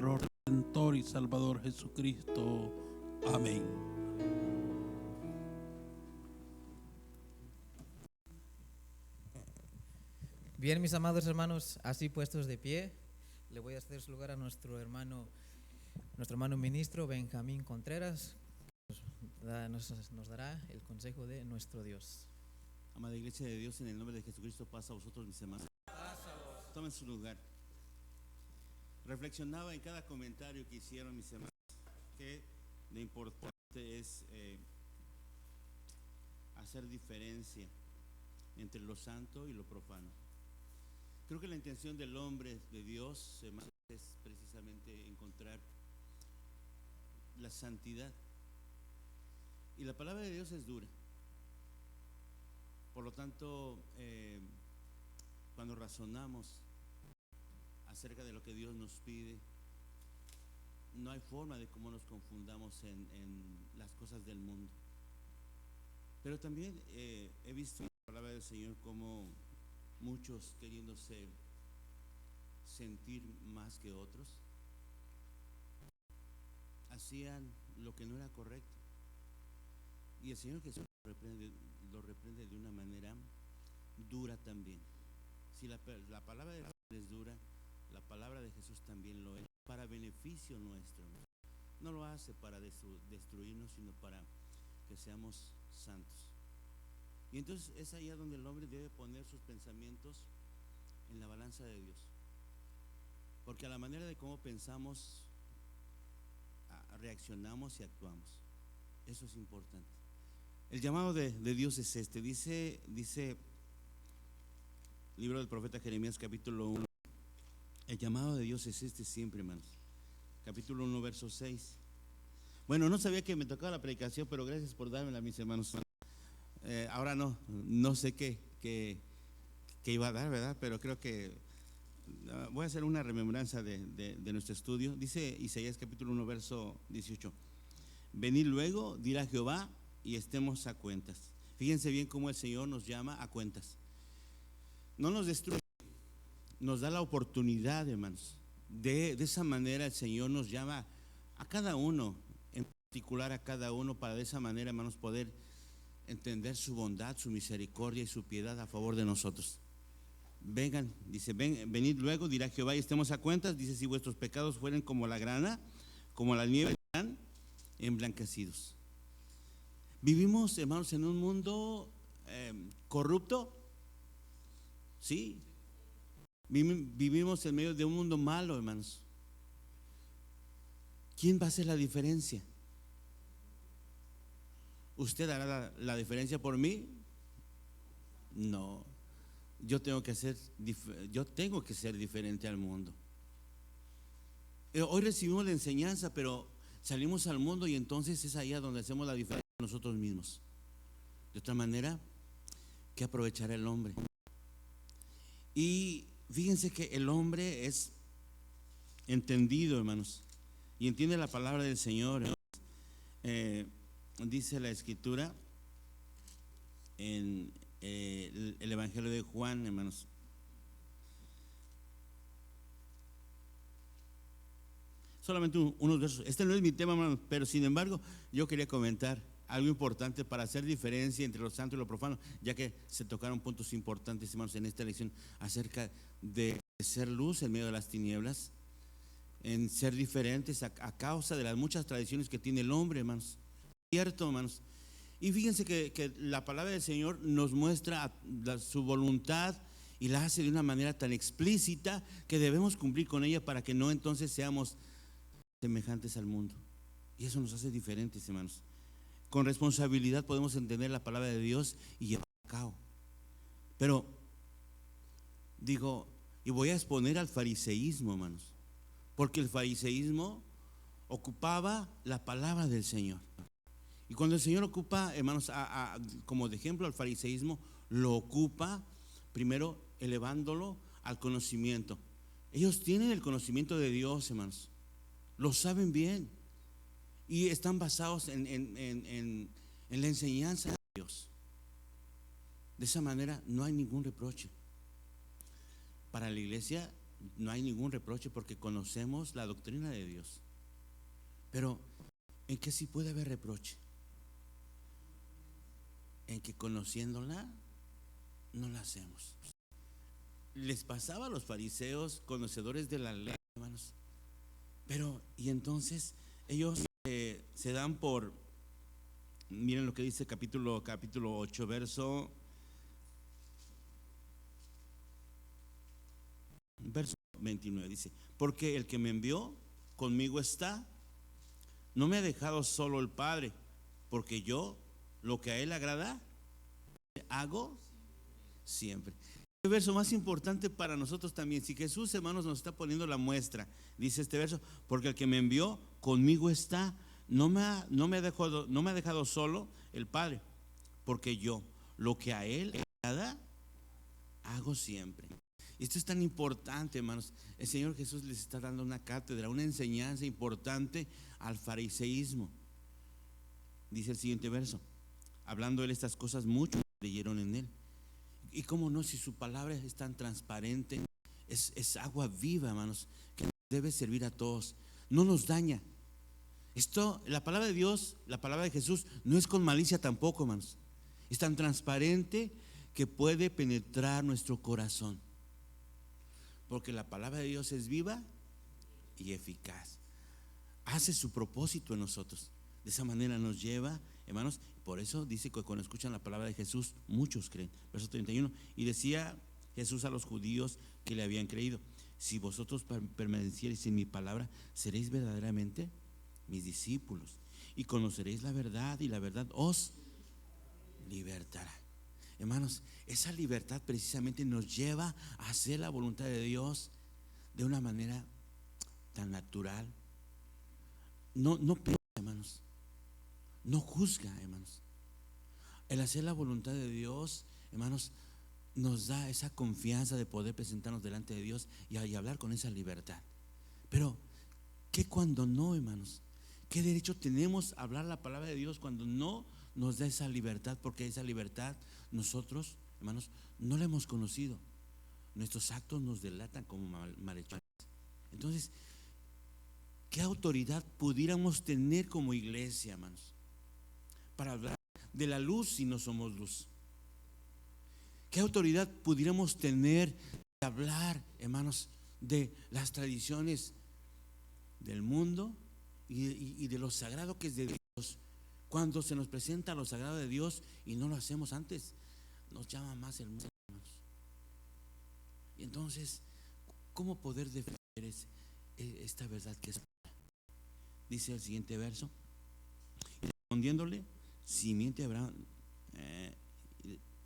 nuestro Redentor y Salvador Jesucristo. Amén. Bien, mis amados hermanos, así puestos de pie, le voy a hacer su lugar a nuestro hermano ministro Benjamín Contreras, nos dará el consejo de nuestro Dios. Amada Iglesia de Dios, en el nombre de Jesucristo, paz a vosotros, mis hermanos. Tomen su lugar. Reflexionaba en cada comentario que hicieron mis hermanos, que lo importante es hacer diferencia entre lo santo y lo profano. Creo que la intención del hombre de Dios, hermanos, es precisamente encontrar la santidad. Y la palabra de Dios es dura. Por lo tanto, cuando razonamos acerca de lo que Dios nos pide, no hay forma de cómo nos confundamos en las cosas del mundo. Pero también he visto en la palabra del Señor como muchos queriéndose sentir más que otros hacían lo que no era correcto, y el Señor Jesús lo reprende de una manera dura también. Si la palabra de Dios es dura, la palabra de Jesús también lo es, para beneficio nuestro. No lo hace para destruirnos, sino para que seamos santos. Y entonces es allá donde el hombre debe poner sus pensamientos en la balanza de Dios, porque a la manera de cómo pensamos, reaccionamos y actuamos. Eso es importante. El llamado de Dios es este. Dice libro del profeta Jeremías, capítulo 1. El llamado de Dios es este siempre, hermanos. Capítulo 1, verso 6. Bueno, no sabía que me tocaba la predicación, pero gracias por dármela, mis hermanos. Ahora no sé qué iba a dar, ¿verdad? Pero creo que voy a hacer una remembranza de nuestro estudio. Dice Isaías capítulo 1, verso 18. Venid luego, dirá Jehová, y estemos a cuentas. Fíjense bien cómo el Señor nos llama a cuentas. No nos destruye, nos da la oportunidad, hermanos. De esa manera el Señor nos llama a cada uno, en particular a cada uno, para de esa manera, hermanos, poder entender su bondad, su misericordia y su piedad a favor de nosotros. Vengan, dice, venid luego, dirá Jehová, y estemos a cuentas. Dice, si vuestros pecados fueren como la grana, como la nieve, serán emblanquecidos. Vivimos, hermanos, en un mundo corrupto, sí. Vivimos en medio de un mundo malo, hermanos. ¿Quién va a hacer la diferencia? ¿Usted hará la diferencia por mí? No. Yo tengo que ser diferente al mundo. Hoy recibimos la enseñanza, pero salimos al mundo y entonces es allá donde hacemos la diferencia nosotros mismos. De otra manera, ¿qué aprovechará el hombre? Y fíjense que el hombre es entendido, hermanos, y entiende la palabra del Señor. Dice la Escritura en el Evangelio de Juan, hermanos. Solamente unos versos. Este no es mi tema, hermanos, pero sin embargo yo quería comentar algo importante para hacer diferencia entre lo santo y lo profano, ya que se tocaron puntos importantes, hermanos, en esta lección acerca de ser luz en medio de las tinieblas, en ser diferentes a causa de las muchas tradiciones que tiene el hombre, hermanos. Cierto, hermanos. Y fíjense que la palabra del Señor nos muestra su voluntad y la hace de una manera tan explícita que debemos cumplir con ella para que no entonces seamos semejantes al mundo. Y eso nos hace diferentes, hermanos. Con responsabilidad podemos entender la palabra de Dios y llevarla a cabo. Pero digo, y voy a exponer al fariseísmo, hermanos, porque el fariseísmo ocupaba la palabra del Señor. Y cuando el Señor ocupa, hermanos, como de ejemplo al fariseísmo, lo ocupa primero elevándolo al conocimiento. Ellos tienen el conocimiento de Dios, hermanos, lo saben bien y están basados en la enseñanza de Dios. De esa manera no hay ningún reproche. Para la iglesia no hay ningún reproche porque conocemos la doctrina de Dios. Pero ¿en qué sí puede haber reproche? En que conociéndola no la hacemos. Les pasaba a los fariseos, conocedores de la ley, hermanos. Pero, y entonces ellos se dan por, miren lo que dice capítulo 8, verso 29, dice: porque el que me envió conmigo está, no me ha dejado solo el Padre, porque yo lo que a él agrada hago siempre. El verso más importante para nosotros también, si Jesús, hermanos, nos está poniendo la muestra, dice este verso: porque el que me envió conmigo está, no me ha dejado solo el Padre, porque yo lo que a él agrada hago siempre. Esto es tan importante, hermanos. El Señor Jesús les está dando una cátedra, una enseñanza importante al fariseísmo. Dice el siguiente verso: hablando él estas cosas, muchos creyeron en él. Y cómo no, si su palabra es tan transparente, es agua viva, hermanos, que nos debe servir a todos, no nos daña. Esto, la palabra de Dios, la palabra de Jesús, no es con malicia tampoco, hermanos. Es tan transparente que puede penetrar nuestro corazón, porque la palabra de Dios es viva y eficaz. Hace su propósito en nosotros. De esa manera nos lleva, hermanos. Por eso dice que cuando escuchan la palabra de Jesús, muchos creen. Verso 31. Y decía Jesús a los judíos que le habían creído: si vosotros permaneciereis en mi palabra, seréis verdaderamente mis discípulos, y conoceréis la verdad, y la verdad os libertará. Hermanos, esa libertad precisamente nos lleva a hacer la voluntad de Dios de una manera tan natural. No piensa, hermanos. No juzga, hermanos. El hacer la voluntad de Dios, hermanos, nos da esa confianza de poder presentarnos delante de Dios y hablar con esa libertad. Pero, ¿qué cuando no, hermanos? ¿Qué derecho tenemos a hablar la palabra de Dios cuando no nos da esa libertad? Porque esa libertad nosotros, hermanos, no la hemos conocido. Nuestros actos nos delatan como malhechores. Entonces, ¿qué autoridad pudiéramos tener como iglesia, hermanos, para hablar de la luz si no somos luz? ¿Qué autoridad pudiéramos tener de hablar, hermanos, de las tradiciones del mundo y de lo sagrado que es de Dios, cuando se nos presenta lo sagrado de Dios y no lo hacemos antes? Nos llama más el mundo, hermanos. Y entonces, ¿cómo poder defender esta verdad que es buena? Dice el siguiente verso: y respondiéndole, simiente de Abraham,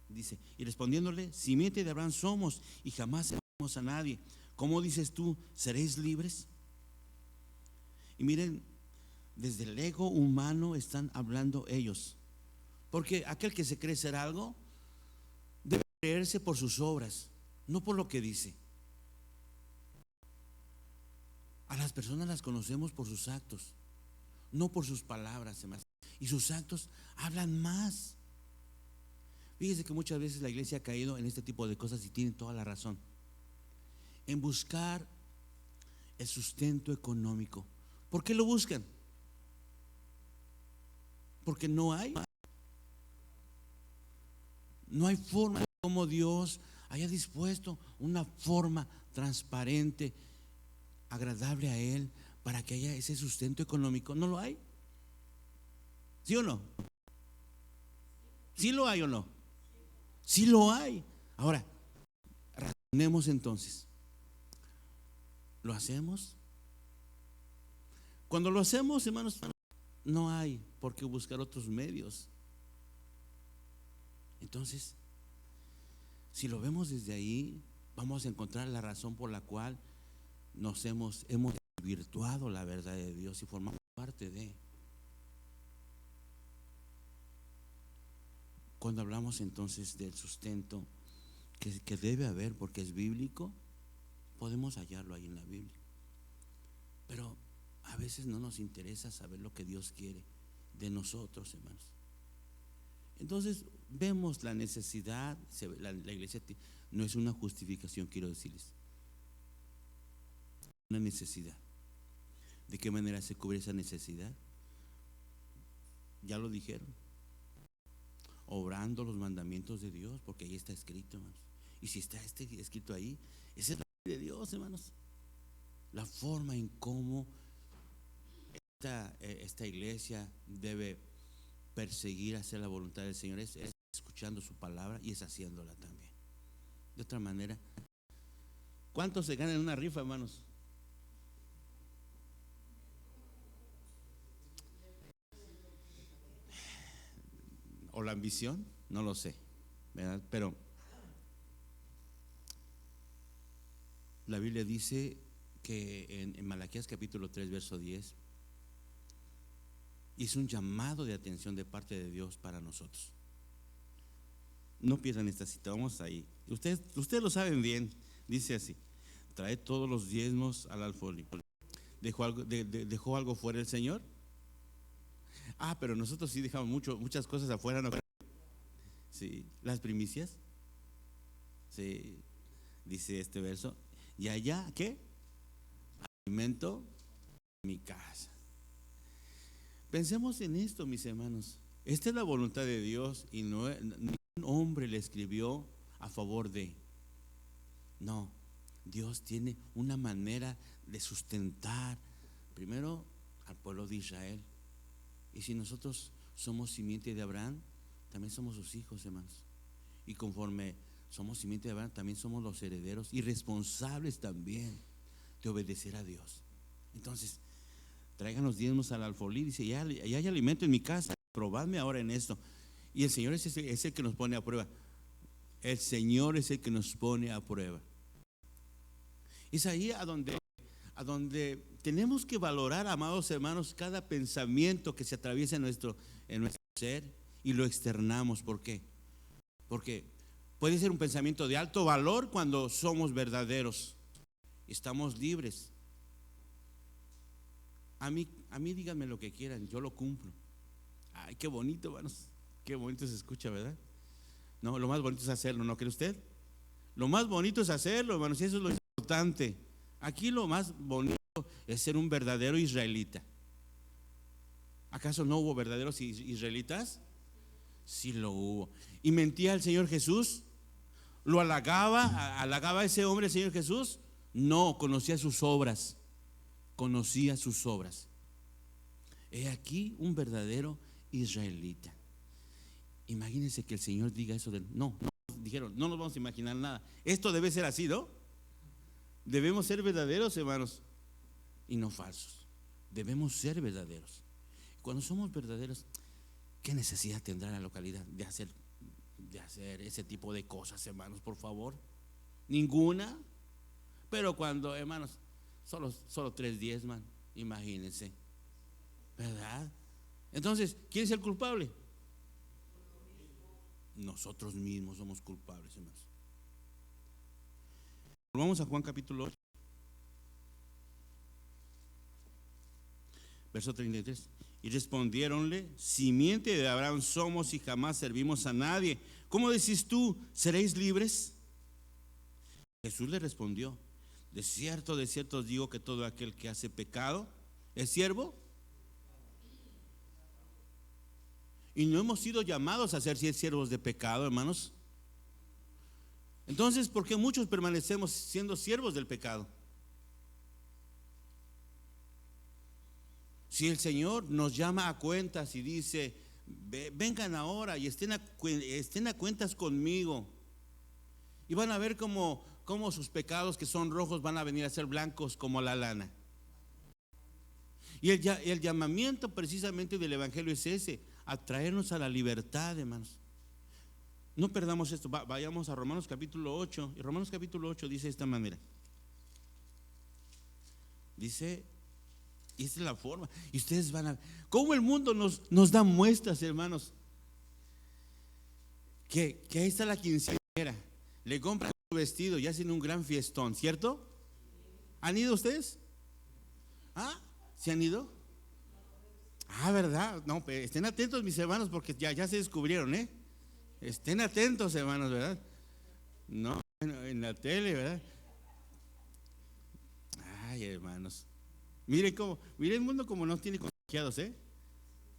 dice, y respondiéndole, simiente de Abraham somos, y jamás seremos a nadie. ¿Cómo dices tú, seréis libres? Y miren, desde el ego humano están hablando ellos, porque aquel que se cree ser algo debe creerse por sus obras, no por lo que dice. A las personas las conocemos por sus actos, no por sus palabras, hermanos. Y sus actos hablan más. Fíjese que muchas veces la iglesia ha caído en este tipo de cosas, y tiene toda la razón, en buscar el sustento económico. ¿Por qué lo buscan? Porque no hay forma como Dios haya dispuesto una forma transparente, agradable a Él, para que haya ese sustento económico. ¿No lo hay? ¿Sí o no? ¿Sí lo hay o no? Sí lo hay. Ahora, razonemos entonces. ¿Lo hacemos? Cuando lo hacemos, hermanos, no hay por qué buscar otros medios. Entonces, si lo vemos desde ahí, vamos a encontrar la razón por la cual nos hemos virtuado la verdad de Dios y formamos parte de. Cuando hablamos entonces del sustento que debe haber, porque es bíblico, podemos hallarlo ahí en la Biblia. Pero a veces no nos interesa saber lo que Dios quiere de nosotros, hermanos. Entonces vemos la necesidad. La iglesia no es una justificación, quiero decirles. una necesidad. ¿De qué manera se cubre esa necesidad? Ya lo dijeron, obrando los mandamientos de Dios, porque ahí está escrito, hermanos. Y si está escrito ahí, esa es la ley de Dios, hermanos. La forma en cómo esta iglesia debe perseguir hacer la voluntad del Señor es escuchando su palabra y es haciéndola también. De otra manera, ¿cuántos se ganan en una rifa, hermanos? O la ambición, no lo sé, ¿verdad? Pero la Biblia dice que en Malaquías capítulo 3 verso 10 hizo un llamado de atención de parte de Dios para nosotros. No pierdan esta cita, vamos ahí. Ustedes lo saben bien. Dice así: trae todos los diezmos al alfolí. ¿Dejó algo fuera el Señor? Pero nosotros sí dejamos muchas cosas afuera, ¿no? Sí, las primicias. Sí, dice este verso. Y allá, ¿qué? Alimento mi casa. Pensemos en esto, mis hermanos. Esta es la voluntad de Dios y no ningún hombre le escribió a favor de. No, Dios tiene una manera de sustentar primero al pueblo de Israel. Y si nosotros somos simiente de Abraham, también somos sus hijos, hermanos. Y conforme somos simiente de Abraham, también somos los herederos y responsables también de obedecer a Dios. Entonces, traigan los diezmos al alfolí. Dice: ya hay alimento en mi casa, probadme ahora en esto. Y el Señor es el que nos pone a prueba. El Señor es el que nos pone a prueba. Es ahí a donde tenemos que valorar, amados hermanos, cada pensamiento que se atraviesa en nuestro ser y lo externamos. ¿Por qué? Porque puede ser un pensamiento de alto valor cuando somos verdaderos, estamos libres. A mí díganme lo que quieran, yo lo cumplo. Ay, qué bonito, hermanos, qué bonito se escucha, ¿verdad? No, lo más bonito es hacerlo, ¿no cree usted? Lo más bonito es hacerlo, hermanos, y eso es lo importante. Aquí lo más bonito es ser un verdadero israelita. ¿Acaso no hubo verdaderos israelitas? Sí lo hubo. ¿Y mentía el Señor Jesús? ¿Lo halagaba a ese hombre el Señor Jesús? No, conocía sus obras. Conocía sus obras. He aquí un verdadero israelita. Imagínense que el Señor diga eso dijeron, no nos vamos a imaginar nada. Esto debe ser así, ¿no? Debemos ser verdaderos, hermanos, y no falsos. Debemos ser verdaderos. Cuando somos verdaderos, ¿qué necesidad tendrá la localidad de hacer ese tipo de cosas, hermanos? Por favor, ninguna. Pero cuando, hermanos, solo 3 diezman, imagínense, ¿verdad? Entonces, ¿quién es el culpable? Nosotros mismos somos culpables, hermanos. Vamos a Juan capítulo 8, verso 33. Y respondiéronle: simiente de Abraham somos y jamás servimos a nadie. ¿Cómo decís tú, seréis libres? Jesús le respondió: de cierto os digo que todo aquel que hace pecado es siervo. Y no hemos sido llamados a ser siervos de pecado, hermanos. Entonces, ¿por qué muchos permanecemos siendo siervos del pecado? Si el Señor nos llama a cuentas y dice: vengan ahora y estén a cuentas conmigo, y van a ver cómo sus pecados que son rojos van a venir a ser blancos como la lana. Y el llamamiento precisamente del Evangelio es ese: a traernos a la libertad, hermanos. No perdamos esto. Vayamos a Romanos capítulo 8. Y Romanos capítulo 8 dice de esta manera. Dice, y esta es la forma. Y ustedes van a ver cómo el mundo nos da muestras, hermanos. Que ahí está la quinceañera. Le compran su vestido y hacen un gran fiestón, ¿cierto? ¿Han ido ustedes? ¿Se han ido? ¿Verdad? No, pero estén atentos, mis hermanos, porque ya se descubrieron, ¿eh? Estén atentos, hermanos, ¿verdad? No, en la tele, ¿verdad? Ay, hermanos. Miren el mundo como nos tiene contagiados, ¿eh?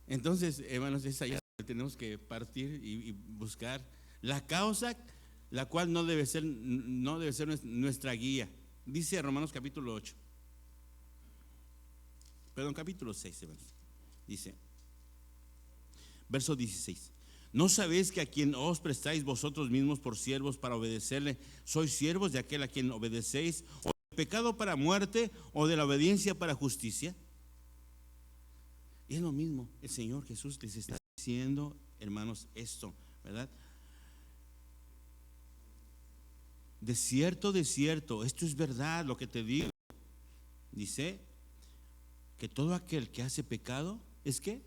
Entonces, hermanos, es allá donde tenemos que partir y buscar la causa, la cual no debe ser nuestra guía. Dice Romanos capítulo 8. Perdón, capítulo 6, hermanos. Dice, verso 16. ¿No sabéis que a quien os prestáis vosotros mismos por siervos para obedecerle, sois siervos de aquel a quien obedecéis, o del pecado para muerte, o de la obediencia para justicia? Y es lo mismo, el Señor Jesús les está diciendo, hermanos, esto, ¿verdad? De cierto, esto es verdad lo que te digo. Dice que todo aquel que hace pecado, ¿es qué?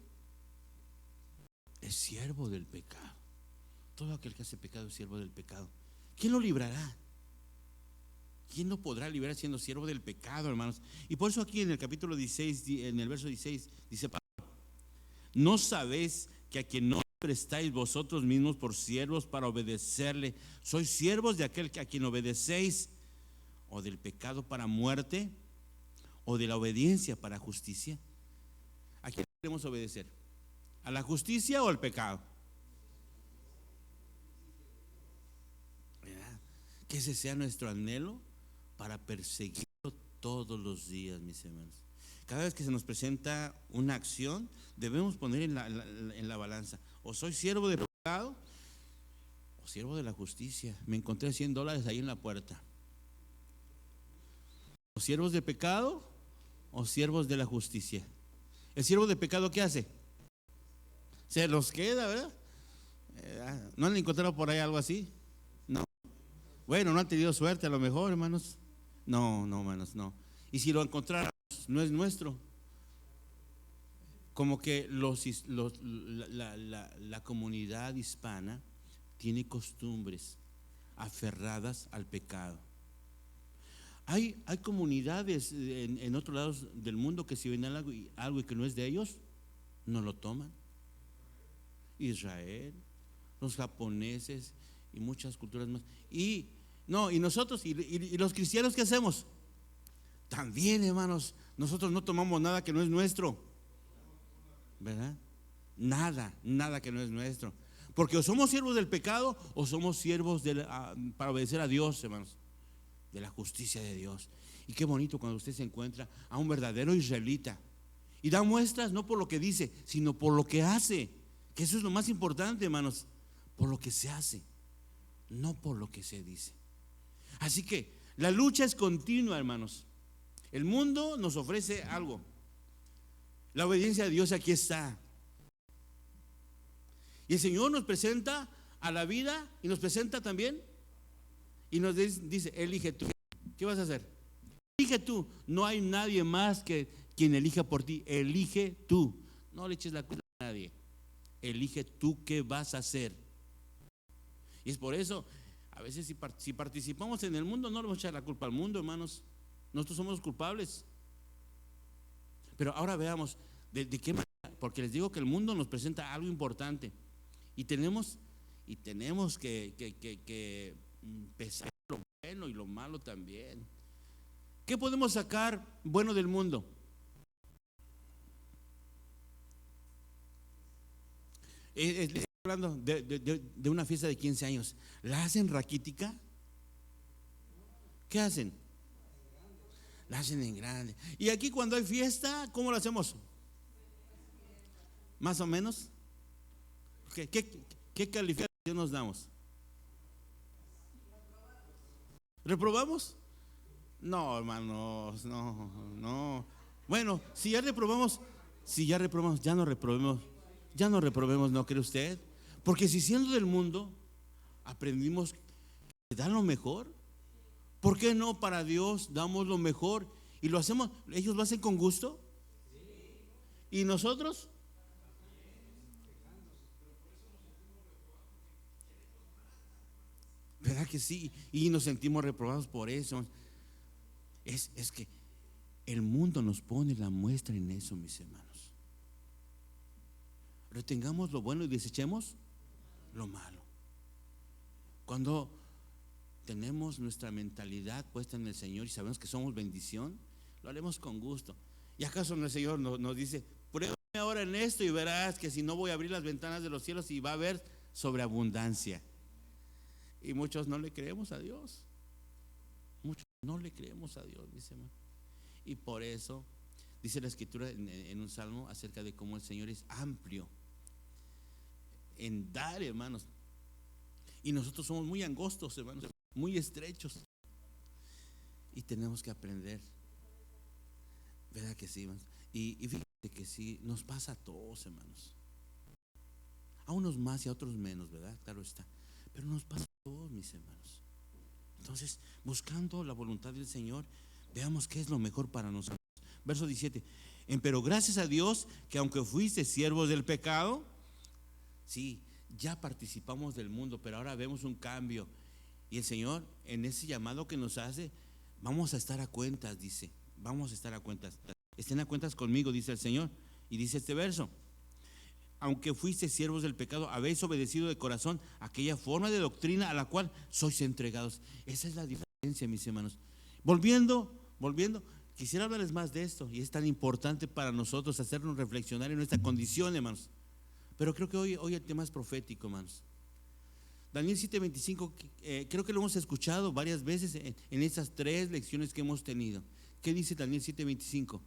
Es siervo del pecado. Todo aquel que hace pecado es siervo del pecado. ¿Quién lo librará? ¿Quién lo podrá librar siendo siervo del pecado, hermanos? Y por eso aquí en el capítulo 16, en el verso 16, dice Pablo, ¿no sabéis que a quien no prestáis vosotros mismos por siervos para obedecerle, sois siervos de aquel a quien obedecéis, o del pecado para muerte, o de la obediencia para justicia? ¿A quién queremos obedecer? ¿A la justicia o al pecado? ¿Verdad? Que ese sea nuestro anhelo para perseguirlo todos los días, mis hermanos. Cada vez que se nos presenta una acción, debemos poner en la balanza: o soy siervo del pecado o siervo de la justicia. Me encontré $100 ahí en la puerta. O siervos de pecado o siervos de la justicia. El siervo de pecado, ¿qué hace? Se los queda, ¿verdad? ¿No han encontrado por ahí algo así? No. Bueno, no han tenido suerte a lo mejor, hermanos. No, hermanos, no. Y si lo encontráramos, no es nuestro. Como que la comunidad hispana tiene costumbres aferradas al pecado. Hay comunidades en otros lados del mundo que si ven algo que no es de ellos, no lo toman. Israel, los japoneses y muchas culturas más. Y nosotros, y los cristianos, ¿qué hacemos? También, hermanos, nosotros no tomamos nada que no es nuestro, ¿verdad? Nada que no es nuestro. Porque o somos siervos del pecado o somos siervos para obedecer a Dios, hermanos, de la justicia de Dios. Y qué bonito cuando usted se encuentra a un verdadero israelita y da muestras no por lo que dice, sino por lo que hace. Que eso es lo más importante, hermanos, por lo que se hace, no por lo que se dice. Así que la lucha es continua, hermanos. El mundo nos ofrece algo. La obediencia a Dios aquí está. Y el Señor nos presenta a la vida y nos presenta también y nos dice, elige tú. ¿Qué vas a hacer? Elige tú. No hay nadie más que quien elija por ti. Elige tú. No le eches la culpa a nadie. Elige tú qué vas a hacer. Y es por eso, a veces si participamos en el mundo, no le vamos a echar la culpa al mundo, hermanos. Nosotros somos los culpables. Pero ahora veamos de qué manera, porque les digo que el mundo nos presenta algo importante y tenemos que pesar lo bueno y lo malo también. ¿Qué podemos sacar bueno del mundo? Estoy hablando de una fiesta de 15 años. ¿La hacen raquítica? ¿Qué hacen? La hacen en grande. Y aquí cuando hay fiesta, ¿cómo lo hacemos? ¿Más o menos? ¿Qué calificación nos damos? ¿Reprobamos? No, hermanos, no. Bueno, si ya reprobamos, ya no reprobemos, ¿no cree usted? Porque si siendo del mundo aprendimos que dar lo mejor, ¿por qué no para Dios damos lo mejor? Y lo hacemos, ellos lo hacen con gusto. ¿Y nosotros? ¿Verdad que sí? Y nos sentimos reprobados por eso. Es que el mundo nos pone la muestra en eso, mis hermanos. Retengamos lo bueno y desechemos lo malo. Cuando tenemos nuestra mentalidad puesta en el Señor y sabemos que somos bendición, lo haremos con gusto. ¿Y acaso no el Señor nos dice, pruébame ahora en esto y verás que si no voy a abrir las ventanas de los cielos y va a haber sobreabundancia? Y muchos no le creemos a Dios. Muchos no le creemos a Dios, dice, hermano. Y por eso dice la Escritura en un salmo acerca de cómo el Señor es amplio en dar, hermanos. Y nosotros somos muy angostos, hermanos, muy estrechos. Y tenemos que aprender, ¿verdad que sí, hermanos? Y fíjate que sí, nos pasa a todos, hermanos. A unos más y a otros menos, ¿verdad? Claro está. Pero nos pasa a todos, mis hermanos. Entonces, buscando la voluntad del Señor, veamos qué es lo mejor para nosotros. Verso 17. Pero gracias a Dios que aunque fuiste siervos del pecado, sí, ya participamos del mundo, pero ahora vemos un cambio. Y el Señor, en ese llamado que nos hace, vamos a estar a cuentas, dice. Vamos a estar a cuentas. Estén a cuentas conmigo, dice el Señor. Y dice este verso: aunque fuiste siervos del pecado, habéis obedecido de corazón aquella forma de doctrina a la cual sois entregados. Esa es la diferencia, mis hermanos. Volviendo, quisiera hablarles más de esto, y es tan importante para nosotros hacernos reflexionar en nuestra condición, hermanos. Pero creo que hoy el tema es profético, hermanos. Daniel 7:25, creo que lo hemos escuchado varias veces en estas 3 lecciones que hemos tenido. ¿Qué dice Daniel 7:25?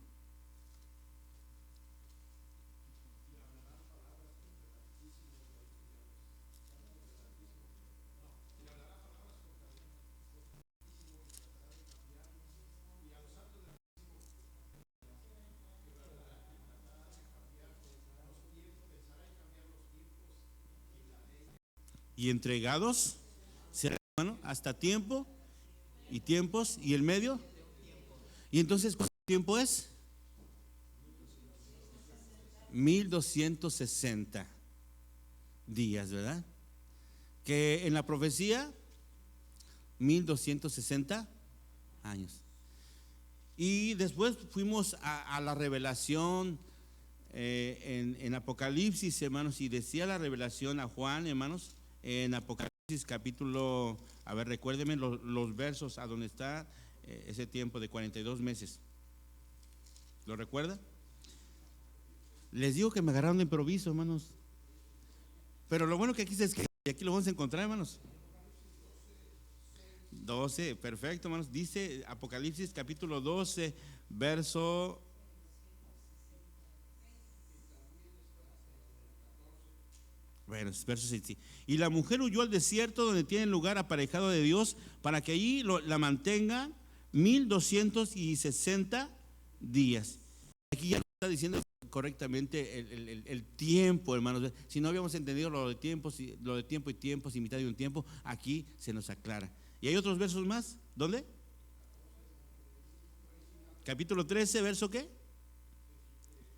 Y entregados serán, hermano, hasta tiempo y tiempos y el medio. Y entonces, ¿cuánto tiempo es? 1260 días, ¿verdad? Que en la profecía 1260 años. Y después fuimos a la revelación en Apocalipsis, hermanos, y decía la revelación a Juan, hermanos, en Apocalipsis capítulo, a ver, recuérdenme los versos a donde está ese tiempo de 42 meses. ¿Lo recuerda? Les digo que me agarraron de improviso, hermanos. Pero lo bueno que aquí se escribe, y aquí lo vamos a encontrar, hermanos. 12, perfecto, hermanos. Dice Apocalipsis capítulo 12, verso. Bueno, verso 6. Y la mujer huyó al desierto donde tiene lugar aparejado de Dios, para que allí la mantenga 1260 días. Aquí ya está diciendo correctamente el tiempo, hermanos. Si no habíamos entendido lo de tiempo y tiempos y mitad de un tiempo, aquí se nos aclara. ¿Y hay otros versos más? ¿Dónde? Capítulo 13, verso ¿qué?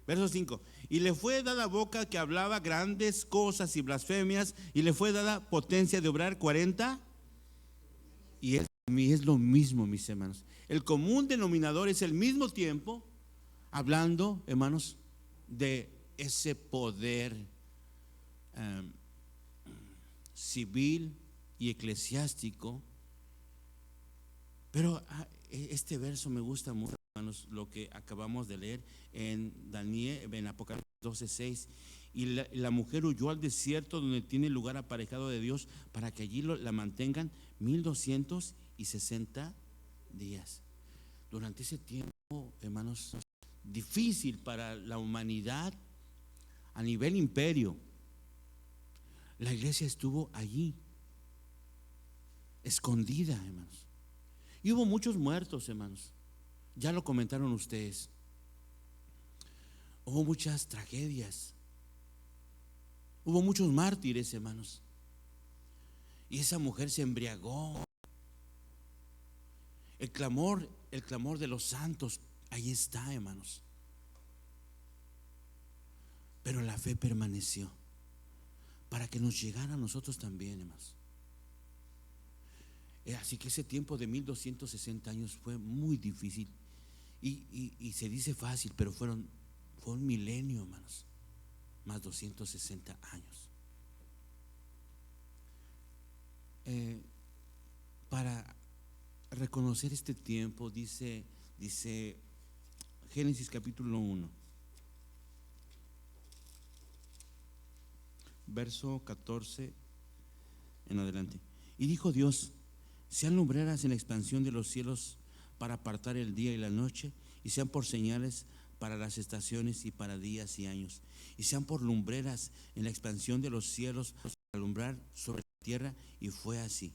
Verso 5. Y le fue dada boca que hablaba grandes cosas y blasfemias, y le fue dada potencia de obrar 40. Y es lo mismo, mis hermanos. El común denominador es el mismo tiempo, hablando, hermanos, de ese poder civil y eclesiástico. Pero este verso me gusta mucho, hermanos, lo que acabamos de leer en Daniel, en Apocalipsis 12:6. Y la mujer huyó al desierto donde tiene lugar aparejado de Dios, para que allí la mantengan 1260 días. Durante ese tiempo, hermanos, difícil para la humanidad a nivel imperio, la iglesia estuvo allí, escondida, hermanos. Y hubo muchos muertos, hermanos. Ya lo comentaron ustedes. Hubo muchas tragedias. Hubo muchos mártires, hermanos. Y esa mujer se embriagó. El clamor de los santos, ahí está, hermanos. Pero la fe permaneció para que nos llegara a nosotros también, hermanos. Así que ese tiempo de 1260 años fue muy difícil. Y se dice fácil, pero fue un milenio, hermanos, más 260 años. Para reconocer este tiempo, dice Génesis capítulo 1, verso 14 en adelante. Y dijo Dios: sean lumbreras en la expansión de los cielos para apartar el día y la noche, y sean por señales para las estaciones y para días y años, y sean por lumbreras en la expansión de los cielos para alumbrar sobre la tierra. Y fue así.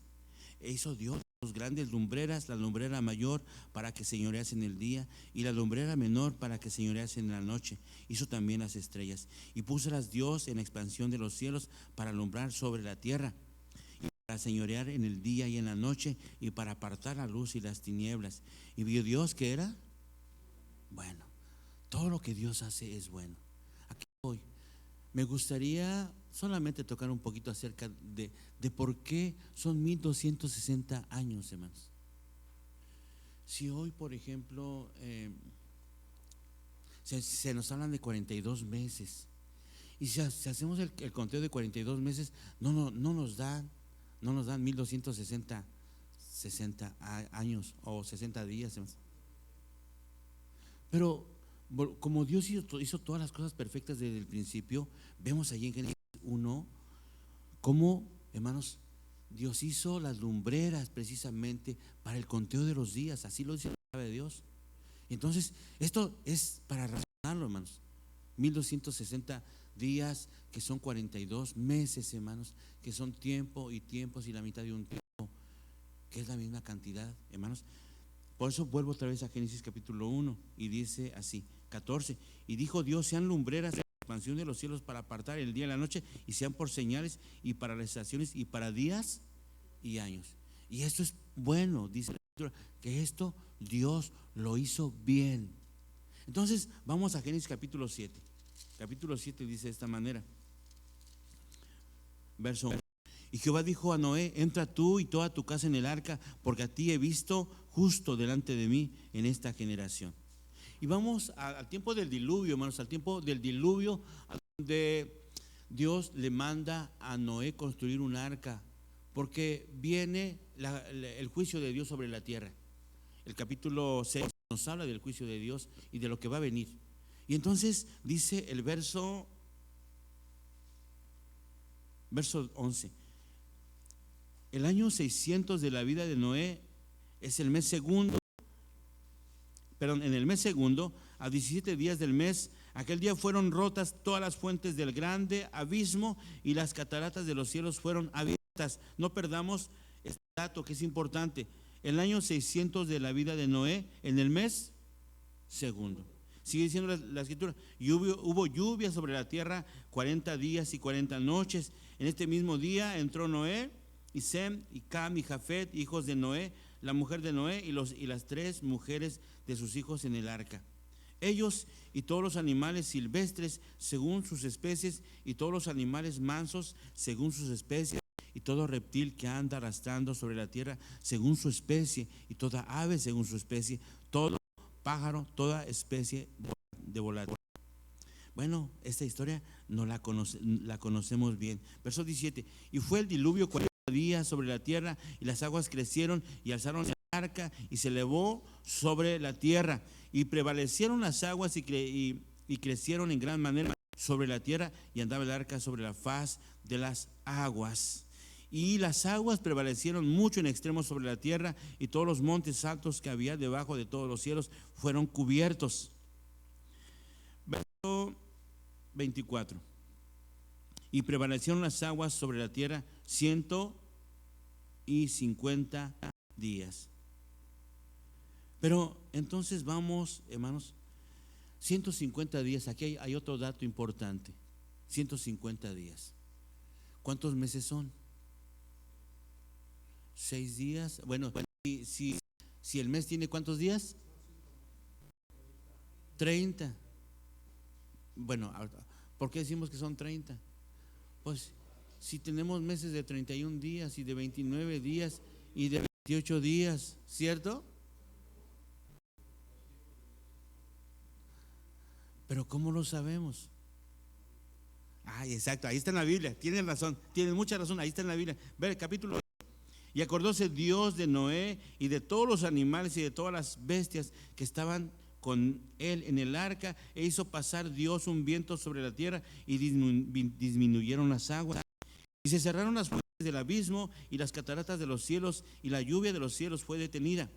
E hizo Dios dos grandes lumbreras, la lumbrera mayor para que señorease en el día, y la lumbrera menor para que señorease en la noche. Hizo también las estrellas, y púsolas Dios en la expansión de los cielos para alumbrar sobre la tierra, y para señorear en el día y en la noche, y para apartar la luz y las tinieblas. Y vio Dios que era bueno. Todo lo que Dios hace es bueno. Aquí hoy me gustaría solamente tocar un poquito acerca de por qué son 1260 años, hermanos. Si hoy, por ejemplo, se nos hablan de 42 meses, y si hacemos el conteo de 42 meses, no nos dan 1260 años o 60 días, hermanos. Pero como Dios hizo todas las cosas perfectas desde el principio, vemos allí en Génesis 1 cómo, hermanos, Dios hizo las lumbreras precisamente para el conteo de los días. Así lo dice la palabra de Dios. Entonces, esto es para razonarlo, hermanos. 1260 días, que son 42 meses, hermanos, que son tiempo y tiempos y la mitad de un tiempo, que es la misma cantidad, hermanos. Por eso vuelvo otra vez a Génesis capítulo 1 y dice así, 14: y dijo Dios: sean lumbreras en la expansión de los cielos para apartar el día y la noche, y sean por señales y para las estaciones y para días y años. Y esto es bueno, dice la Escritura, que esto Dios lo hizo bien. Entonces vamos a Génesis capítulo 7. Capítulo 7 dice de esta manera, verso 1: y Jehová dijo a Noé: entra tú y toda tu casa en el arca, porque a ti he visto justo delante de mí en esta generación. Y vamos al tiempo del diluvio, hermanos, al tiempo del diluvio, donde Dios le manda a Noé construir un arca, porque viene el juicio de Dios sobre la tierra. El capítulo 6 nos habla del juicio de Dios y de lo que va a venir. Y entonces dice el verso 11: el año 600 de la vida de Noé es el mes segundo, en el mes segundo, a 17 días del mes, aquel día fueron rotas todas las fuentes del grande abismo, y las cataratas de los cielos fueron abiertas. No perdamos este dato que es importante. El año 600 de la vida de Noé, en el mes segundo. Sigue diciendo la Escritura: y hubo lluvia sobre la tierra 40 días y 40 noches. En este mismo día entró Noé y Sem y Cam y Jafet, hijos de Noé, la mujer de Noé y las 3 mujeres de sus hijos en el arca. Ellos y todos los animales silvestres según sus especies, y todos los animales mansos según sus especies, y todo reptil que anda arrastrando sobre la tierra según su especie, y toda ave según su especie, todo pájaro, toda especie de volador. Bueno, esta historia no la conocemos bien. Verso 17: y fue el diluvio 40 días sobre la tierra, y las aguas crecieron y alzaron el arca, y se elevó sobre la tierra, y prevalecieron las aguas y crecieron en gran manera sobre la tierra, y andaba el arca sobre la faz de las aguas. Y las aguas prevalecieron mucho en extremo sobre la tierra, y todos los montes altos que había debajo de todos los cielos fueron cubiertos. Verso 24: y prevalecieron las aguas sobre la tierra 150 días. Pero entonces vamos, hermanos, 150 días. Aquí hay otro dato importante. 150 días. ¿Cuántos meses son? 6 días. Bueno, si el mes tiene ¿cuántos días? 30. Bueno, ¿por qué decimos que son 30? Pues si tenemos meses de 31 días y de 29 días y de 28 días, ¿cierto? Pero ¿cómo lo sabemos? Exacto, ahí está en la Biblia. Tienen razón, tienen mucha razón, ahí está en la Biblia. Ve el capítulo. Y acordóse Dios de Noé y de todos los animales y de todas las bestias que estaban con él en el arca, e hizo pasar Dios un viento sobre la tierra y disminuyeron las aguas. Y se cerraron las fuentes del abismo y las cataratas de los cielos, y la lluvia de los cielos fue detenida.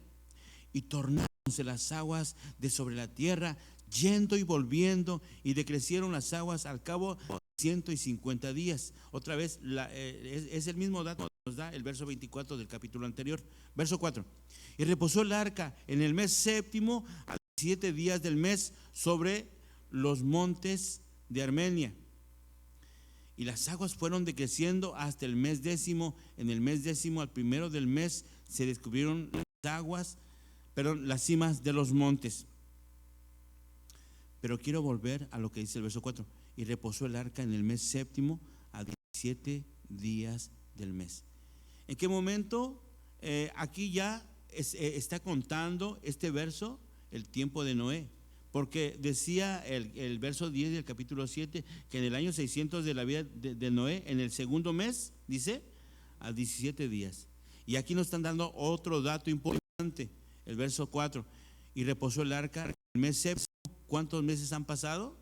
Y tornáronse las aguas de sobre la tierra, yendo y volviendo, y decrecieron las aguas al cabo de 150 días. Otra vez, es el mismo dato que nos da el verso 24 del capítulo anterior. Verso 4. Y reposó el arca en el mes séptimo, a 7 días del mes, sobre los montes de Armenia. Y las aguas fueron decreciendo hasta el mes décimo. En el mes décimo, al primero del mes, se descubrieron las cimas de los montes. Pero quiero volver a lo que dice el verso 4. Y reposó el arca en el mes séptimo, a 17 días del mes. ¿En qué momento? Aquí ya está contando este verso el tiempo de Noé. Porque decía el verso 10 del capítulo 7 que en el año 600 de la vida de Noé, en el segundo mes, dice, a 17 días. Y aquí nos están dando otro dato importante, el verso 4. Y reposó el arca en el mes séptimo. ¿Cuántos meses han pasado?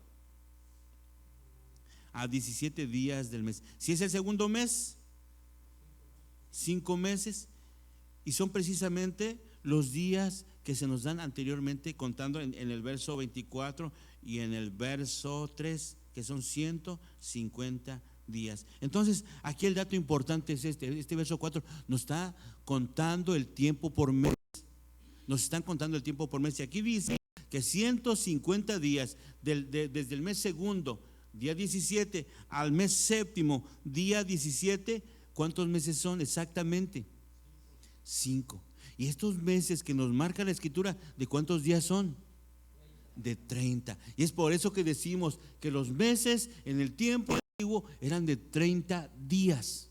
A 17 días del mes. Si es el segundo mes, 5 meses. Y son precisamente los días que se nos dan anteriormente, contando en el verso 24 y en el verso 3, que son 150 días. Entonces, aquí el dato importante es este verso 4 nos está contando el tiempo por mes. Nos están contando el tiempo por mes. Y aquí dice que 150 días, desde el mes segundo, día 17, al mes séptimo, día 17, ¿cuántos meses son exactamente? 5. Y estos meses que nos marca la escritura, ¿de cuántos días son? De 30. Y es por eso que decimos que los meses en el tiempo antiguo eran de 30 días.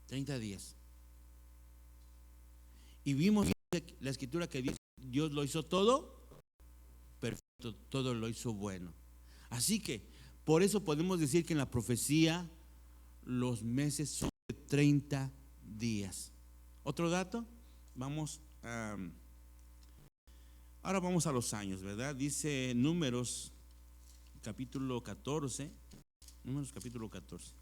30 días. Y vimos la escritura que Dios lo hizo todo perfecto, todo lo hizo bueno. Así que por eso podemos decir que en la profecía los meses son de 30 días. ¿Otro dato? Ahora vamos a los años, ¿verdad? Dice Números capítulo 14. Números capítulo 14.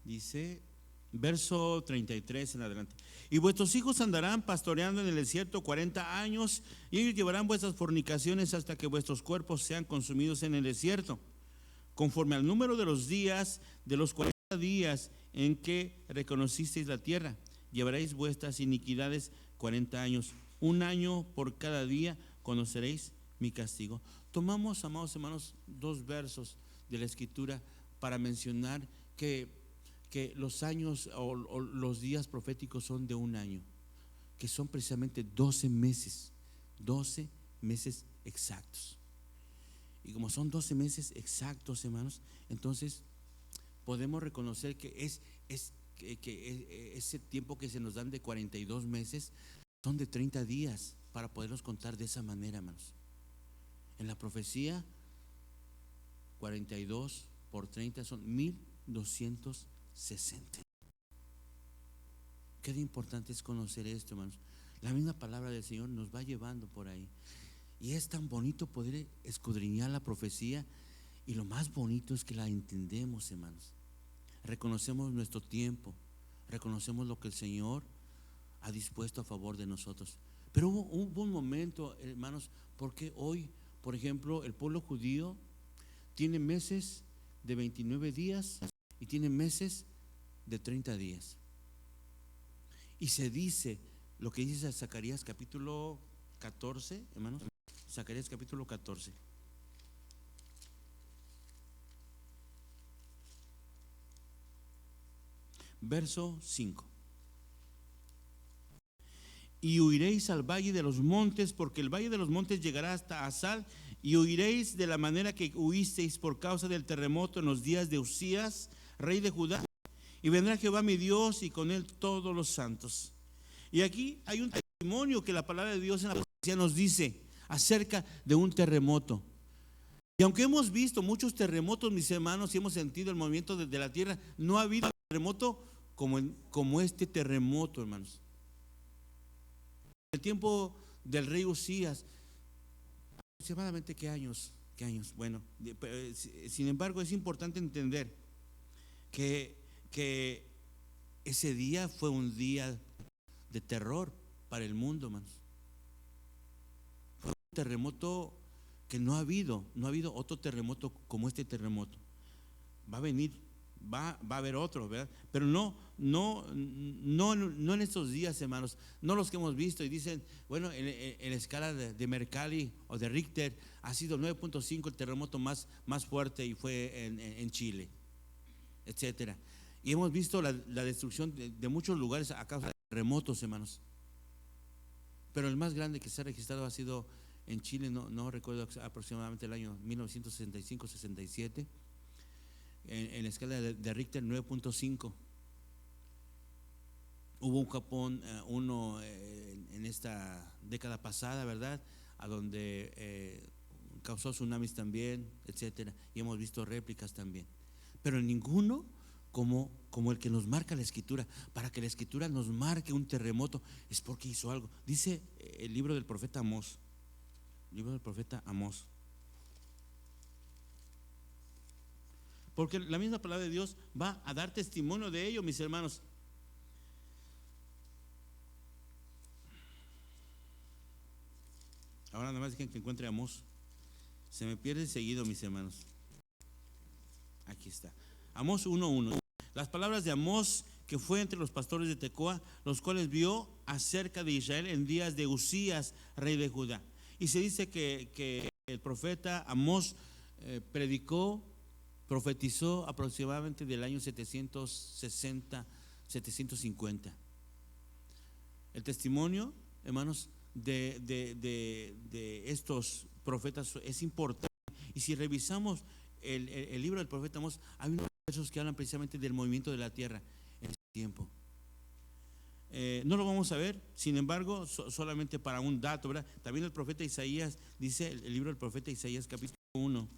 Dice, verso 33 en adelante. Y vuestros hijos andarán pastoreando en el desierto 40 años, y ellos llevarán vuestras fornicaciones hasta que vuestros cuerpos sean consumidos en el desierto, conforme al número de los días, de los 40 días en que reconocisteis la tierra. Llevaréis vuestras iniquidades 40 años, 1 año por cada día, conoceréis mi castigo. Tomamos, amados hermanos, 2 versos de la escritura para mencionar que los años o los días proféticos son de 1 año, que son precisamente 12 meses exactos. Y como son 12 meses exactos, hermanos, entonces podemos reconocer que ese tiempo que se nos dan de 42 meses son de 30 días para poderlos contar de esa manera, hermanos. En la profecía, 42 por 30 son 1260. Qué importante es conocer esto, hermanos. La misma palabra del Señor nos va llevando por ahí. Y es tan bonito poder escudriñar la profecía. Y lo más bonito es que la entendemos, hermanos. Reconocemos nuestro tiempo. Reconocemos lo que el Señor ha dispuesto a favor de nosotros. Pero hubo un momento, hermanos, porque hoy, por ejemplo, el pueblo judío tiene meses de 29 días y tiene meses de 30 días. Y se dice, lo que dice Zacarías capítulo 14, hermanos, Zacarías capítulo 14. Verso 5. Y huiréis al valle de los montes, porque el valle de los montes llegará hasta Asal, y huiréis de la manera que huisteis por causa del terremoto en los días de Usías, rey de Judá. Y vendrá Jehová mi Dios y con él todos los santos. Y aquí hay un testimonio que la palabra de Dios en la profecía nos dice acerca de un terremoto. Y aunque hemos visto muchos terremotos, mis hermanos, y hemos sentido el movimiento de la tierra, no ha habido terremoto como este terremoto, hermanos. En el tiempo del rey Usías, aproximadamente ¿qué años? Bueno, sin embargo, es importante entender que ese día fue un día de terror para el mundo, hermanos. Fue un terremoto que no ha habido otro terremoto como este terremoto. Va a venir, va a haber otro, ¿verdad? Pero no en estos días, hermanos, no los que hemos visto y dicen, bueno, en la escala de Mercalli o de Richter ha sido 9.5 el terremoto más fuerte y fue en Chile, etcétera. Y hemos visto la destrucción de muchos lugares a causa de terremotos, hermanos. Pero el más grande que se ha registrado ha sido en Chile, no recuerdo aproximadamente el año 1965-67, en la escala de Richter 9.5. Hubo un Japón, uno en esta década pasada, ¿verdad? A donde causó tsunamis también, etcétera. Y hemos visto réplicas también. Pero ninguno como el que nos marca la Escritura. Para que la Escritura nos marque un terremoto es porque hizo algo. Dice el libro del profeta Amós. Porque la misma palabra de Dios va a dar testimonio de ello, mis hermanos. Ahora nada más dejen que encuentre Amós. Se me pierde seguido, mis hermanos. Aquí está. Amós 1:1. Las palabras de Amós, que fue entre los pastores de Tecoa, los cuales vio acerca de Israel en días de Usías, rey de Judá. Y se dice que el profeta Amós profetizó aproximadamente del año 760, 750. El testimonio, hermanos, de estos profetas es importante. Y si revisamos el libro del profeta Amós, hay unos versos que hablan precisamente del movimiento de la tierra en ese tiempo. No lo vamos a ver, sin embargo, solamente para un dato, ¿verdad? También el profeta Isaías, dice el libro del profeta Isaías capítulo 1.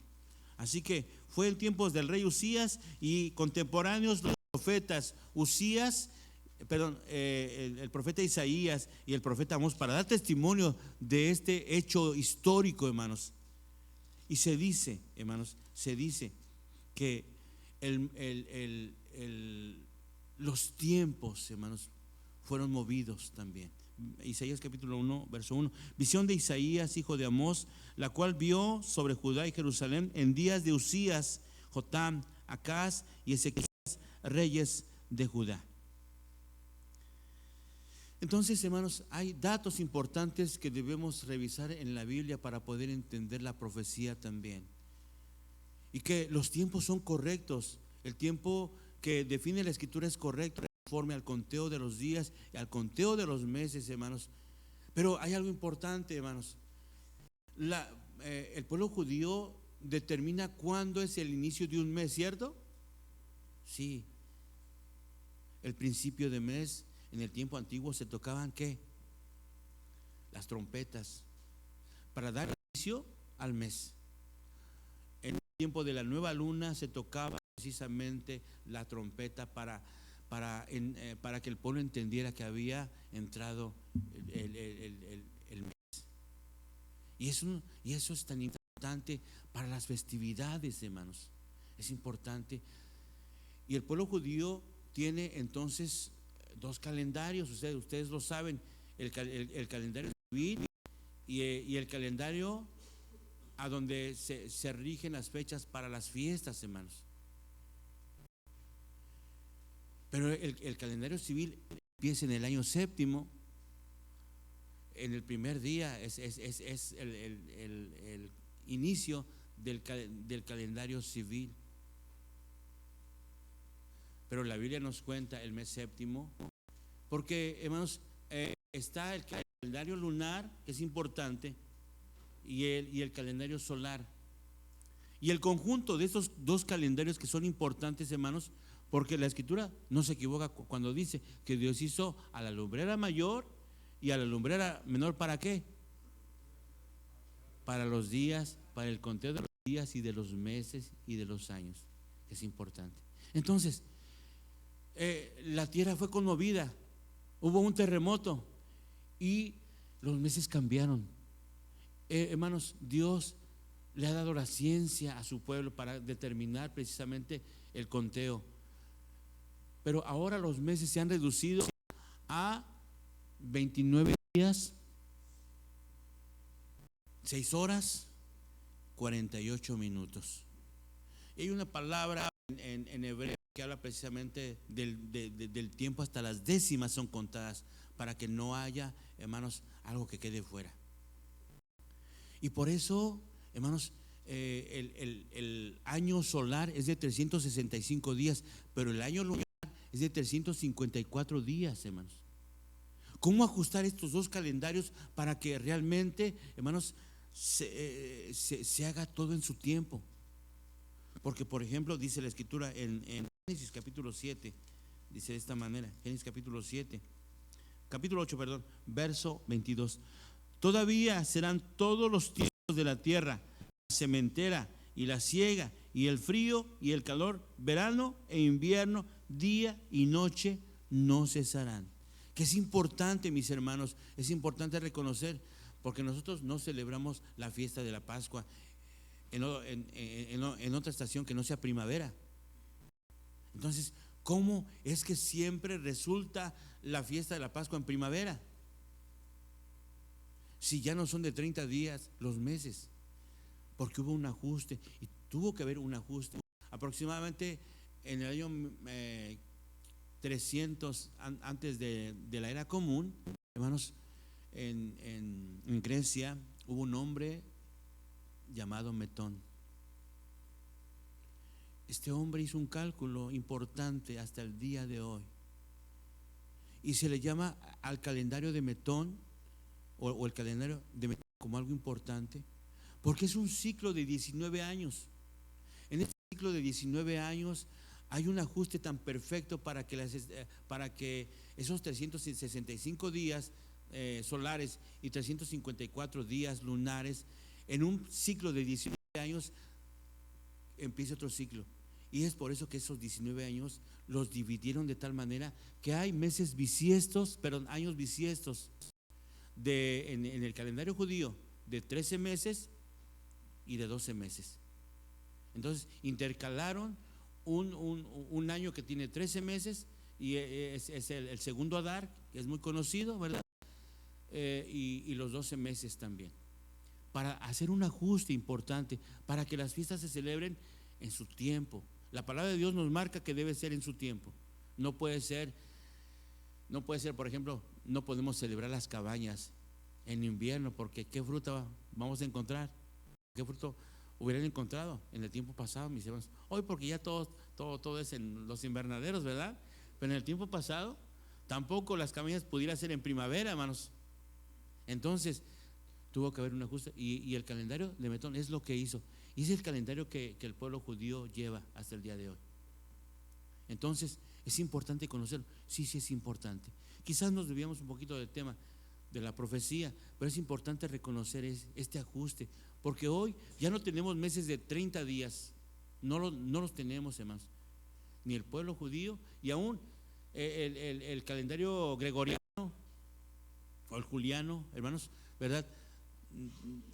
Así que fue en tiempos del rey Usías y contemporáneos los profetas el profeta Isaías y el profeta Amós para dar testimonio de este hecho histórico, hermanos. Y se dice, hermanos, que los tiempos, hermanos, fueron movidos también. Isaías capítulo 1, verso 1. Visión de Isaías, hijo de Amós, la cual vio sobre Judá y Jerusalén en días de Usías, Jotam, Acaz y Ezequías, reyes de Judá. Entonces, hermanos, hay datos importantes que debemos revisar en la Biblia para poder entender la profecía también. Y que los tiempos son correctos. El tiempo que define la Escritura es correcto conforme al conteo de los días y al conteo de los meses, hermanos. Pero hay algo importante, hermanos. El pueblo judío determina cuándo es el inicio de un mes, ¿cierto? Sí. El principio de mes, en el tiempo antiguo se tocaban ¿qué? Las trompetas para dar inicio al mes. En el tiempo de la nueva luna se tocaba precisamente la trompeta para que el pueblo entendiera que había entrado el mes. Y eso es tan importante para las festividades, hermanos. Es importante. Y el pueblo judío tiene entonces dos calendarios, ustedes lo saben, el calendario civil y el calendario a donde se rigen las fechas para las fiestas, hermanos. Pero el calendario civil empieza en el año séptimo, en el primer día es el inicio del calendario civil. Pero la Biblia nos cuenta el mes séptimo, porque, hermanos, está el calendario lunar, que es importante, y el calendario solar. Y el conjunto de estos dos calendarios que son importantes, hermanos, porque la Escritura no se equivoca cuando dice que Dios hizo a la lumbrera mayor y a la lumbrera menor, ¿para qué? Para los días, para el conteo de los días y de los meses y de los años. Es importante. Entonces, la tierra fue conmovida, hubo un terremoto y los meses cambiaron. Hermanos, Dios le ha dado la ciencia a su pueblo para determinar precisamente el conteo. Pero ahora los meses se han reducido a 29 días, 6 horas, 48 minutos. Y hay una palabra en hebreo que habla precisamente del tiempo, hasta las décimas son contadas, para que no haya, hermanos, algo que quede fuera. Y por eso, hermanos, el año solar es de 365 días, pero el año lunar es de 354 días, hermanos. ¿Cómo ajustar estos dos calendarios para que realmente, hermanos, se haga todo en su tiempo? Porque, por ejemplo, dice la Escritura en Génesis capítulo 7, dice de esta manera, Génesis capítulo 7, capítulo 8, perdón, verso 22. Todavía serán todos los tiempos de la tierra, la sementera y la siega, y el frío y el calor, verano e invierno, día y noche no cesarán. Que es importante, mis hermanos, es importante reconocer, porque nosotros no celebramos la fiesta de la Pascua en otra estación que no sea primavera. Entonces, ¿cómo es que siempre resulta la fiesta de la Pascua en primavera? Si ya no son de 30 días los meses, porque hubo un ajuste, y tuvo que haber un ajuste. Aproximadamente en el año 300 antes de la era común, hermanos, en Grecia hubo un hombre llamado Metón. Este hombre hizo un cálculo importante hasta el día de hoy, y se le llama al calendario de Metón o el calendario de Metón como algo importante, porque es un ciclo de 19 años. En este ciclo de 19 años hay un ajuste tan perfecto para que esos 365 días solares y 354 días lunares, en un ciclo de 19 años empieza otro ciclo. Y es por eso que esos 19 años los dividieron de tal manera que hay meses bisiestos, perdón, años bisiestos en el calendario judío de 13 meses y de 12 meses. Entonces intercalaron un año que tiene 13 meses y es el segundo Adar, que es muy conocido, ¿verdad? Y los 12 meses también, para hacer un ajuste importante, para que las fiestas se celebren en su tiempo. La palabra de Dios nos marca que debe ser en su tiempo. No puede ser, por ejemplo, no podemos celebrar las cabañas en invierno, porque ¿qué fruta vamos a encontrar? ¿Qué fruto hubieran encontrado en el tiempo pasado, mis hermanos? Hoy, porque ya todo es en los invernaderos, ¿verdad? Pero en el tiempo pasado tampoco las cabañas pudieran ser en primavera, hermanos. Entonces tuvo que haber un ajuste, y el calendario de Metón es lo que hizo. Y es el calendario que el pueblo judío lleva hasta el día de hoy. Entonces, ¿es importante conocerlo? Sí, es importante. Quizás nos desviamos un poquito del tema de la profecía, pero es importante reconocer este ajuste, porque hoy ya no tenemos meses de 30 días, no los tenemos, hermanos, ni el pueblo judío, y aún el calendario gregoriano o el juliano, hermanos, ¿verdad?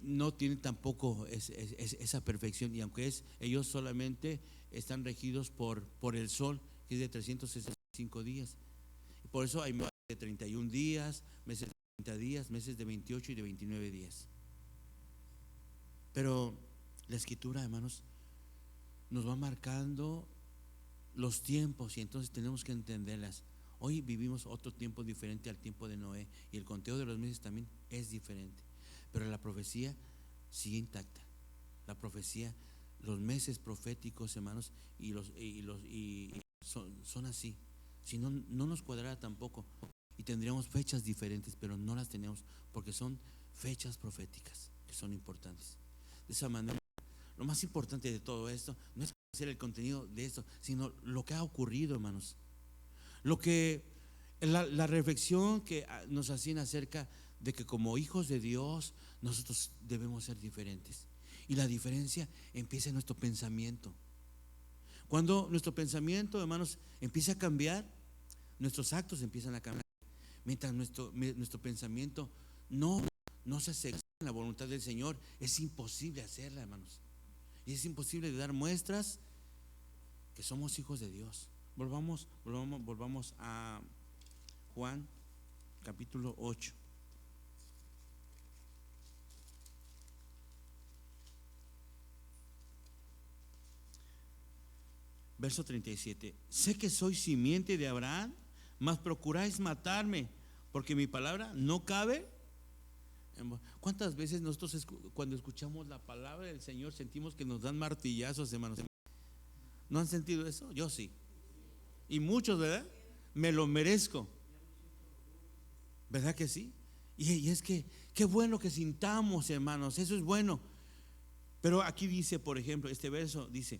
No tiene tampoco esa perfección, y aunque ellos solamente están regidos por el sol, que es de 365 días. Por eso hay meses de 31 días, meses de 30 días, meses de 28 y de 29 días. Pero la Escritura, hermanos, nos va marcando los tiempos, y entonces tenemos que entenderlas. Hoy vivimos otro tiempo diferente al tiempo de Noé, y el conteo de los meses también es diferente. Pero la profecía sigue intacta. La profecía, los meses proféticos, hermanos, son así. Si no, no nos cuadrará tampoco, y tendríamos fechas diferentes, pero no las tenemos, porque son fechas proféticas que son importantes. De esa manera, lo más importante de todo esto no es conocer el contenido de esto, sino lo que ha ocurrido, hermanos. La reflexión que nos hacían acerca de que como hijos de Dios nosotros debemos ser diferentes. Y la diferencia empieza en nuestro pensamiento. Cuando nuestro pensamiento, hermanos, empieza a cambiar, nuestros actos empiezan a cambiar. Mientras nuestro pensamiento no se acerca a la voluntad del Señor, es imposible hacerla, hermanos. Y es imposible de dar muestras que somos hijos de Dios. Volvamos a Juan capítulo 8. Verso 37. Sé que soy simiente de Abraham, mas procuráis matarme, porque mi palabra no cabe. ¿Cuántas veces nosotros cuando escuchamos la palabra del Señor sentimos que nos dan martillazos, hermanos? ¿No han sentido eso? Yo sí. Y muchos, ¿verdad? Me lo merezco. ¿Verdad que sí? Y es que qué bueno que sintamos, hermanos, eso es bueno. Pero aquí dice, por ejemplo, este verso dice: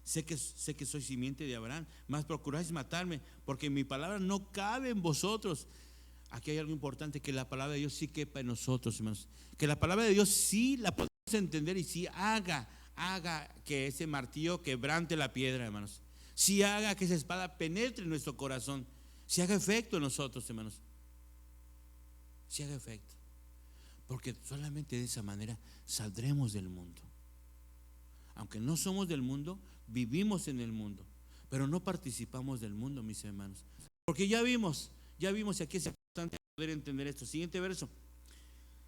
sé que soy simiente de Abraham, mas procuráis matarme, porque mi palabra no cabe en vosotros. Aquí hay algo importante, que la palabra de Dios sí quepa en nosotros, hermanos. Que la palabra de Dios sí la podemos entender y sí haga que ese martillo quebrante la piedra, hermanos. Sí haga que esa espada penetre en nuestro corazón. Sí haga efecto en nosotros, hermanos. Sí haga efecto. Porque solamente de esa manera saldremos del mundo. Aunque no somos del mundo, vivimos en el mundo, pero no participamos del mundo, mis hermanos. Porque ya vimos, y aquí es importante poder entender esto. Siguiente verso.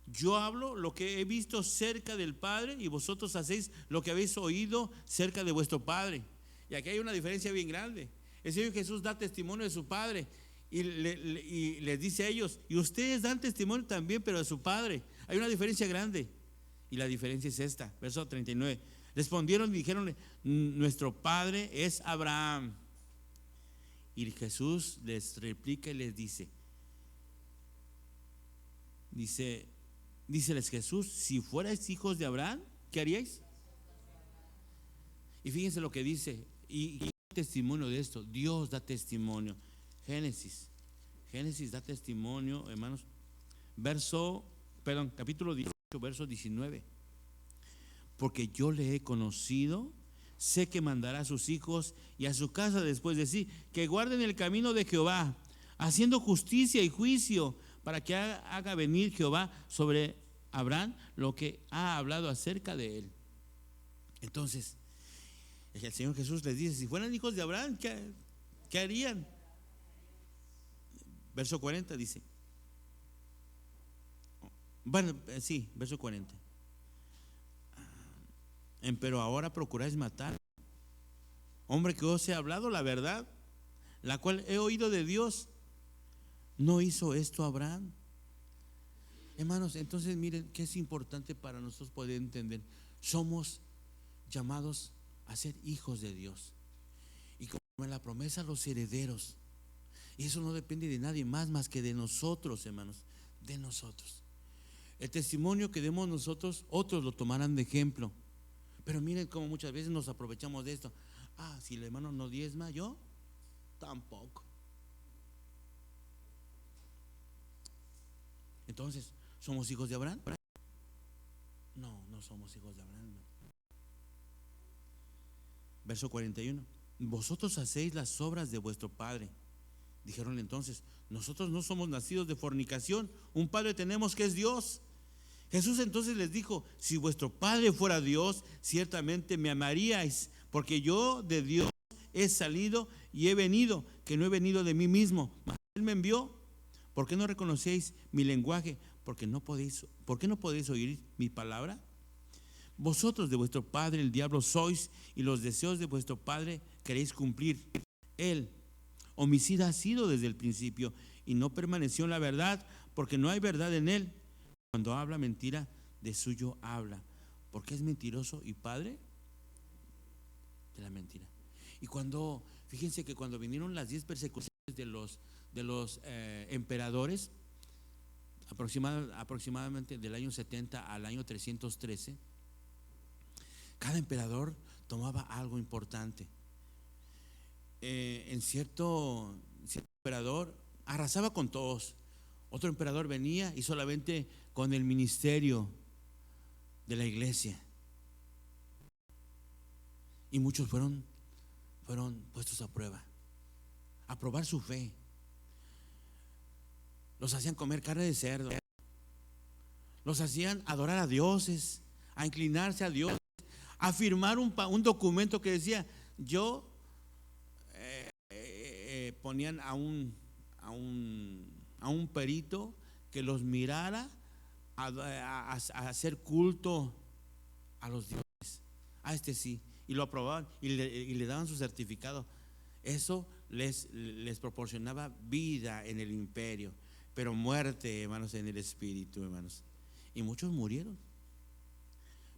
Yo hablo lo que he visto cerca del Padre, y vosotros hacéis lo que habéis oído cerca de vuestro Padre. Y aquí hay una diferencia bien grande. El Señor Jesús da testimonio de su Padre y les dice a ellos: y ustedes dan testimonio también, pero de su Padre. Hay una diferencia grande, y la diferencia es esta. Verso 39. Respondieron y dijeron: nuestro padre es Abraham. Y Jesús les replica y les díceles Jesús: si fuerais hijos de Abraham, ¿qué haríais? Y fíjense lo que dice, y testimonio de esto. Dios da testimonio. Génesis da testimonio, hermanos. Capítulo 18, verso 19. Porque yo le he conocido, sé que mandará a sus hijos y a su casa después de sí, que guarden el camino de Jehová, haciendo justicia y juicio, para que haga venir Jehová sobre Abraham lo que ha hablado acerca de él. Entonces, el Señor Jesús les dice: si fueran hijos de Abraham, ¿qué harían? Verso 40 dice. Bueno, sí, verso 40. Pero ahora procuráis matar, hombre, que os he hablado la verdad, la cual he oído de Dios. ¿No hizo esto Abraham? Hermanos, entonces miren que es importante para nosotros poder entender. Somos llamados a ser hijos de Dios, y como en la promesa, los herederos. Y eso no depende de nadie más que de nosotros, hermanos, de nosotros. El testimonio que demos nosotros, otros lo tomarán de ejemplo. Pero miren cómo muchas veces nos aprovechamos de esto. Si el hermano no diezma, yo tampoco. Entonces, ¿somos hijos de Abraham? No somos hijos de Abraham. Verso 41. Vosotros hacéis las obras de vuestro padre. Dijeron entonces: nosotros no somos nacidos de fornicación, un padre tenemos que es Dios. Jesús entonces les dijo: si vuestro padre fuera Dios, ciertamente me amaríais, porque yo de Dios he salido y he venido, que no he venido de mí mismo, mas Él me envió. ¿Por qué no reconocéis mi lenguaje? ¿Por qué no podéis oír mi palabra? Vosotros de vuestro padre el diablo sois, y los deseos de vuestro padre queréis cumplir. Él, homicida, ha sido desde el principio, y no permaneció en la verdad, porque no hay verdad en él. Cuando habla mentira, de suyo habla, porque es mentiroso y padre de la mentira. Y fíjense que cuando vinieron las 10 persecuciones de los emperadores, aproximadamente del año 70 al año 313, cada emperador tomaba algo importante. En cierto emperador arrasaba con todos. Otro emperador venía y solamente con el ministerio de la iglesia. Y muchos fueron puestos a prueba, a probar su fe. Los hacían comer carne de cerdo, los hacían adorar a dioses, a inclinarse a Dios, a firmar un documento que decía yo, ponían a un perito que los mirara a hacer culto a los dioses. A este sí, y lo aprobaban y le daban su certificado. Eso les proporcionaba vida en el imperio, pero muerte, hermanos, en el espíritu, hermanos. Y muchos murieron.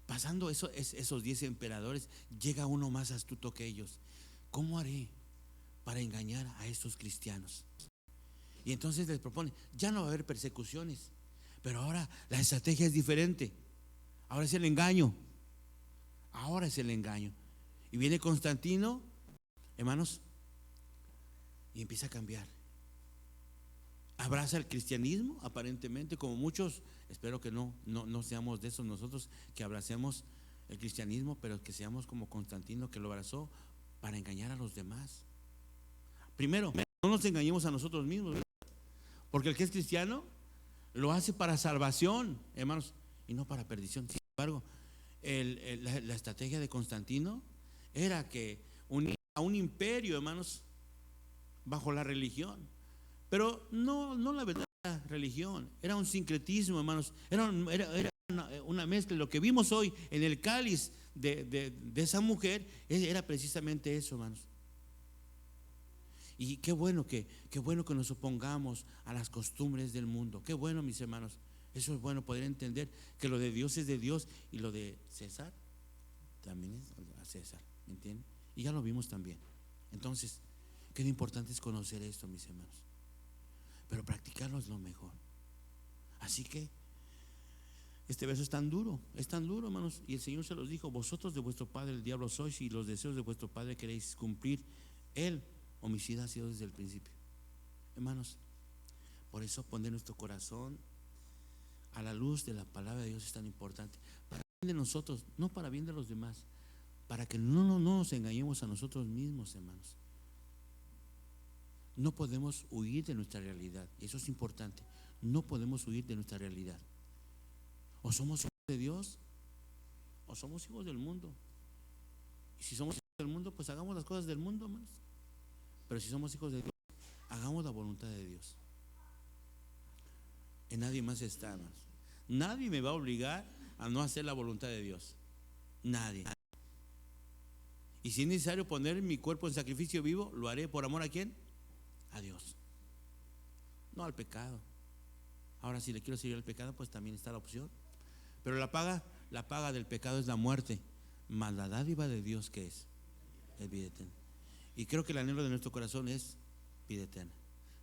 Pasando esos 10 emperadores, llega uno más astuto que ellos. ¿Cómo haré para engañar a estos cristianos? Y entonces les propone, ya no va a haber persecuciones, pero ahora la estrategia es diferente. Ahora es el engaño. Ahora es el engaño. Y viene Constantino, hermanos, y empieza a cambiar. Abraza el cristianismo, aparentemente, como muchos. Espero que no seamos de esos nosotros que abracemos el cristianismo, pero que seamos como Constantino, que lo abrazó para engañar a los demás. Primero, no nos engañemos a nosotros mismos, ¿verdad? Porque el que es cristiano lo hace para salvación, hermanos, y no para perdición. Sin embargo, la estrategia de Constantino era que unía a un imperio, hermanos, bajo la religión, pero no la verdadera religión. Era un sincretismo, hermanos. Era una mezcla. Lo que vimos hoy en el cáliz de esa mujer era precisamente eso, hermanos. Y qué bueno que nos opongamos a las costumbres del mundo. Qué bueno, mis hermanos. Eso es bueno, poder entender que lo de Dios es de Dios y lo de César también es a César, ¿me entienden? Y ya lo vimos también. Entonces, qué importante es conocer esto, mis hermanos, pero practicarlo es lo mejor. Así que este verso es tan duro, hermanos, y el Señor se los dijo: vosotros de vuestro padre el diablo sois, y los deseos de vuestro padre queréis cumplir. Él, homicida, ha sido desde el principio. Hermanos, por eso poner nuestro corazón a la luz de la palabra de Dios es tan importante, para bien de nosotros, no para bien de los demás, para que no nos engañemos a nosotros mismos, hermanos. No podemos huir de nuestra realidad, eso es importante. No podemos huir de nuestra realidad. O somos hijos de Dios o somos hijos del mundo. Y si somos hijos del mundo, pues hagamos las cosas del mundo, hermanos. Pero si somos hijos de Dios, hagamos la voluntad de Dios. En nadie más está, hermanos. Nadie me va a obligar a no hacer la voluntad de Dios. Nadie. Y si es necesario poner mi cuerpo en sacrificio vivo, lo haré. ¿Por amor a quién? A Dios, no al pecado. Ahora, si le quiero seguir al pecado, pues también está la opción. Pero la paga del pecado es la muerte, mas la dádiva de Dios, ¿qué es? Es vida eterna. Y creo que el anhelo de nuestro corazón es vida eterna.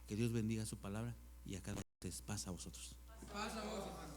Que Dios bendiga su palabra y a cada vez pasa a vosotros. Pasa a vos, hermano.